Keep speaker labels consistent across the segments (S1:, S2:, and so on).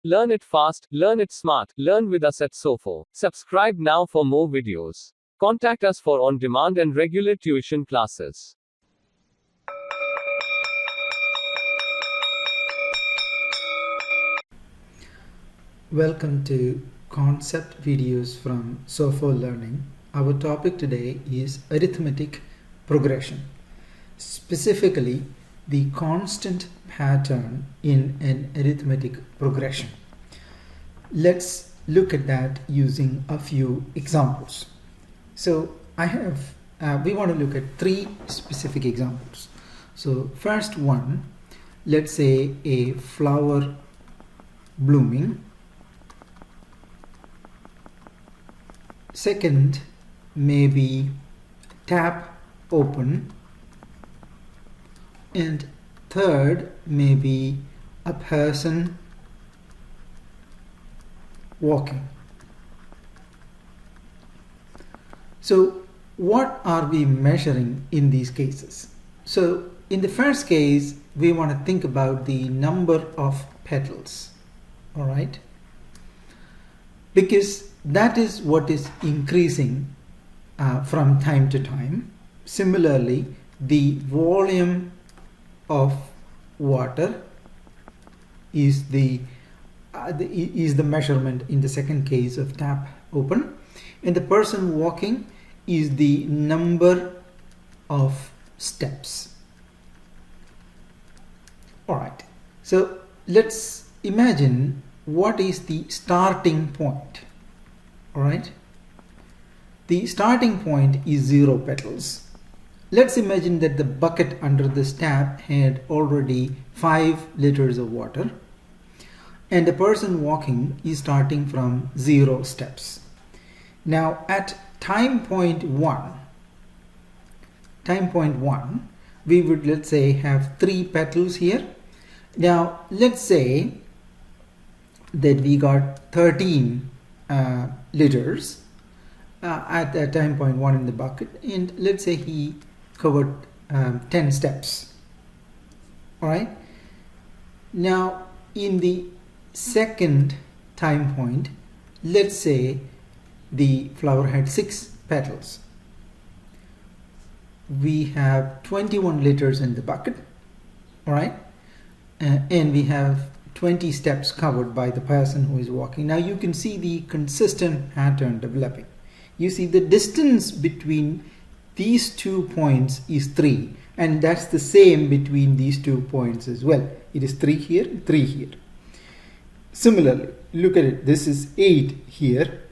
S1: Learn it fast, learn it smart, learn with us at SOFO. Subscribe now for more videos. Contact us for on-demand and regular tuition classes.
S2: Welcome to concept videos from SOFO Learning. Our topic today is arithmetic progression, specifically the constant pattern in an arithmetic progression. Let's look at that using a few examples. So we want to look at three specific examples. So first one, let's say a flower blooming. Second, maybe tap open. And third, maybe a person walking. So what are we measuring in these cases? So in the first case, we want to think about the number of petals, all right? Because that is what is increasing from time to time. Similarly, the volume of water is the measurement in the second case of tap open, and the person walking is the number of steps. All right, so let's imagine what is the starting point. All right, the starting point is 0 petals. Let's imagine that the bucket under this tap had already 5 liters of water, and the person walking is starting from 0 steps. Now at time point 1, we would, let's say, have 3 petals here. Now let's say that we got 13 liters at that time point 1 in the bucket, and let's say he covered 10 steps. All right, now in the second time point, let's say the flower had 6 petals. We have 21 liters in the bucket, all right, and we have 20 steps covered by the person who is walking. Now you can see the consistent pattern developing. You see the distance between these 2 points is 3, and that's the same between these 2 points as well. It is 3 here, 3 here. Similarly, look at it, this is 8 here,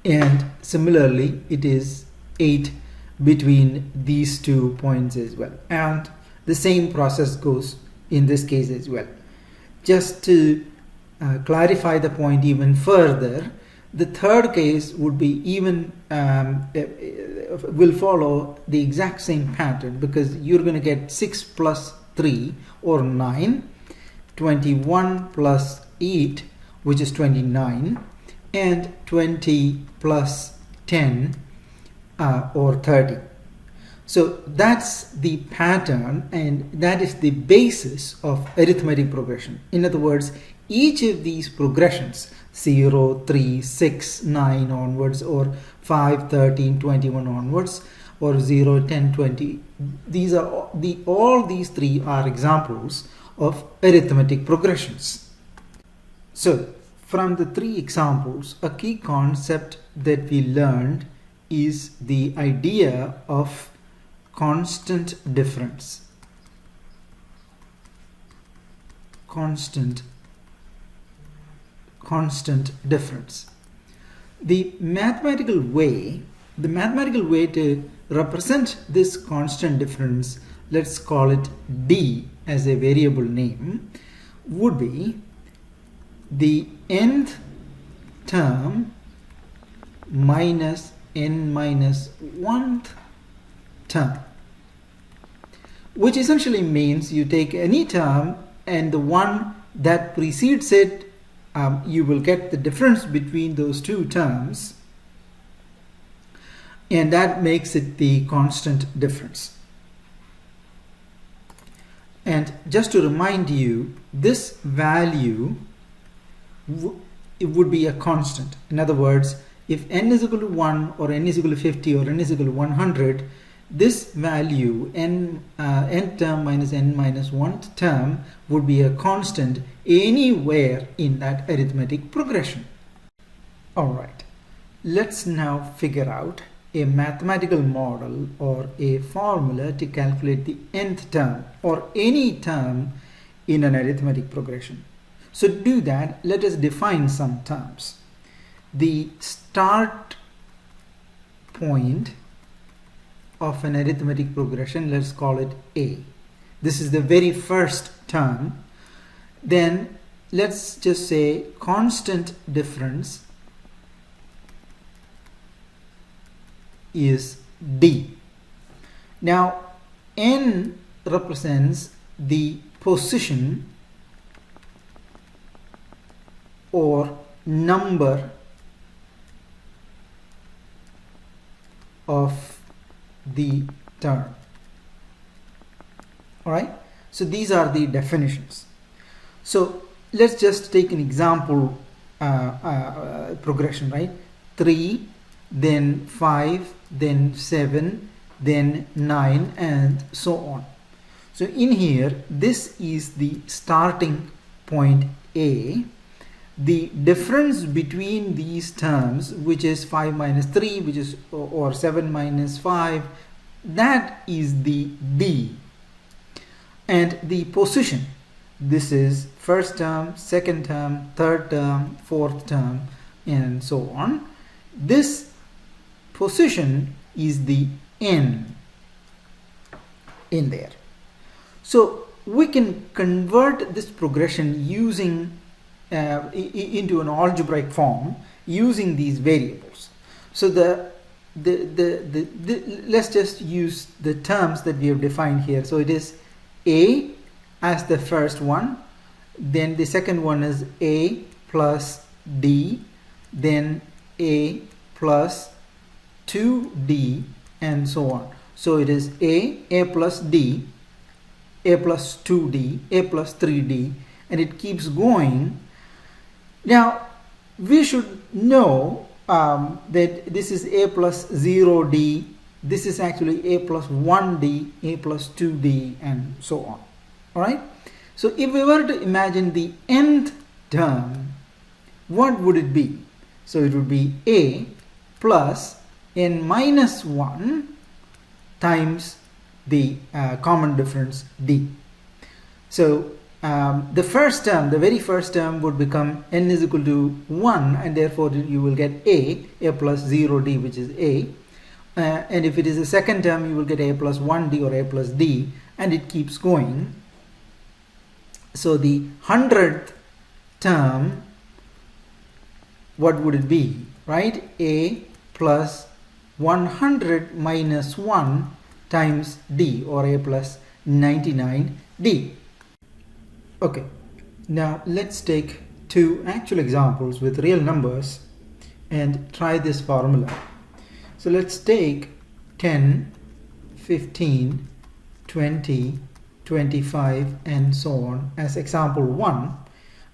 S2: and similarly it is 8 between these 2 points as well, and the same process goes in this case as well. Just to clarify the point even further, the third case would be even will follow the exact same pattern, because you're going to get 6 plus 3 or 9, 21 plus 8, which is 29, and 20 plus 10 or 30. So that's the pattern, and that is the basis of arithmetic progression. In other words, each of these progressions, 0, 3, 6, 9 onwards, or 5, 13, 21 onwards, or 0, 10, 20, these are all these three are examples of arithmetic progressions. So from the 3 examples, a key concept that we learned is the idea of constant difference. Constant difference. The mathematical way to represent this constant difference, let's call it D as a variable name, would be the nth term minus n minus 1th term, which essentially means you take any term and the one that precedes it, you will get the difference between those 2 terms, and that makes it the constant difference. And just to remind you, this value it would be a constant. In other words, if n is equal to 1 or n is equal to 50 or n is equal to 100, this value n term minus n minus 1th term would be a constant anywhere in that arithmetic progression. Alright, let's now figure out a mathematical model or a formula to calculate the nth term or any term in an arithmetic progression. So to do that, let us define some terms. The start point of an arithmetic progression, let's call it A. This is the very first term. Then let's just say constant difference is D. Now n represents the position or number of the term. Alright, so these are the definitions. So let's just take an example progression, right? 3, then 5, then 7, then 9, and so on. So in here, this is the starting point A. The difference between these terms, which is 5 minus 3, which is or 7 minus 5, that is the D. And the position, this is first term, second term, third term, fourth term, and so on. This position is the N in there. So we can convert this progression using into an algebraic form using these variables. So let's just use the terms that we have defined here. So it is A as the first one, then the second one is A plus D, then A plus 2D, and so on. So it is A plus D, A plus 2D, A plus 3D, and it keeps going. Now we should know that this is A plus 0D, this is actually A plus 1D, A plus 2D, and so on. Alright? So if we were to imagine the nth term, what would it be? So it would be A plus n minus 1 times the common difference D. So the first term, the very first term would become n is equal to 1, and therefore you will get A plus 0D, which is A. And if it is a second term, you will get A plus 1D or A plus D, and it keeps going. So the 100th term, what would it be? Right? A plus 100 minus 1 times D, or A plus 99D. Okay, now let's take two actual examples with real numbers and try this formula. So let's take 10, 15, 20, 25, and so on as example 1,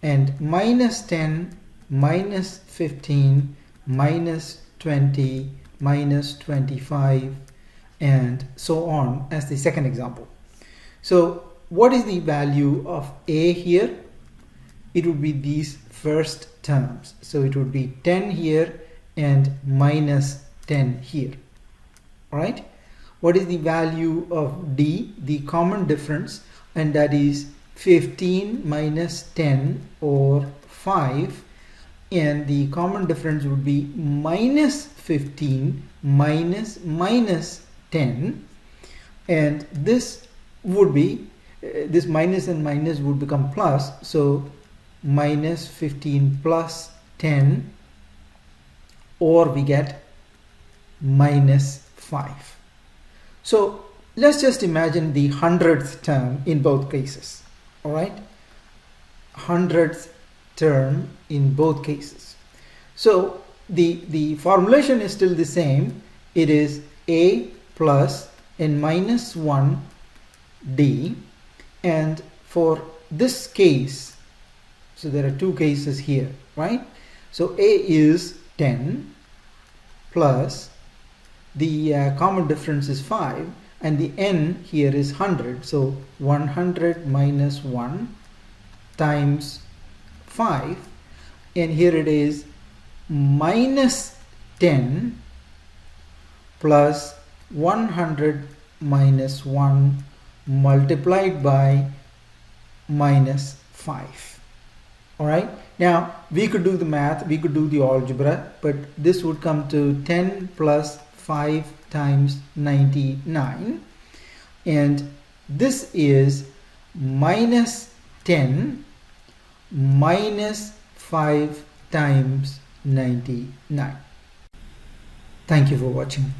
S2: and minus 10, minus 15, minus 20, minus 25, and so on as the second example. So what is the value of A here? It would be these first terms. So it would be 10 here and minus 10 here. Alright? What is the value of D? The common difference, and that is 15 minus 10, or 5, and the common difference would be minus 15 minus 10, and this would be this minus and minus would become plus, so minus 15 plus 10, or we get minus 5. So let's just imagine the 100th term in both cases. Alright, 100th term in both cases. So the formulation is still the same. It is A plus n minus 1 D, And for this case, so there are two cases here, right? So A is 10 plus the common difference is 5, and the n here is 100. So 100 minus 1 times 5, and here it is minus 10 plus 100 minus 1 multiplied by minus 5. All right, now we could do the math, we could do the algebra, but this would come to 10 plus 5 times 99, and this is minus 10 minus 5 times 99. Thank you for watching.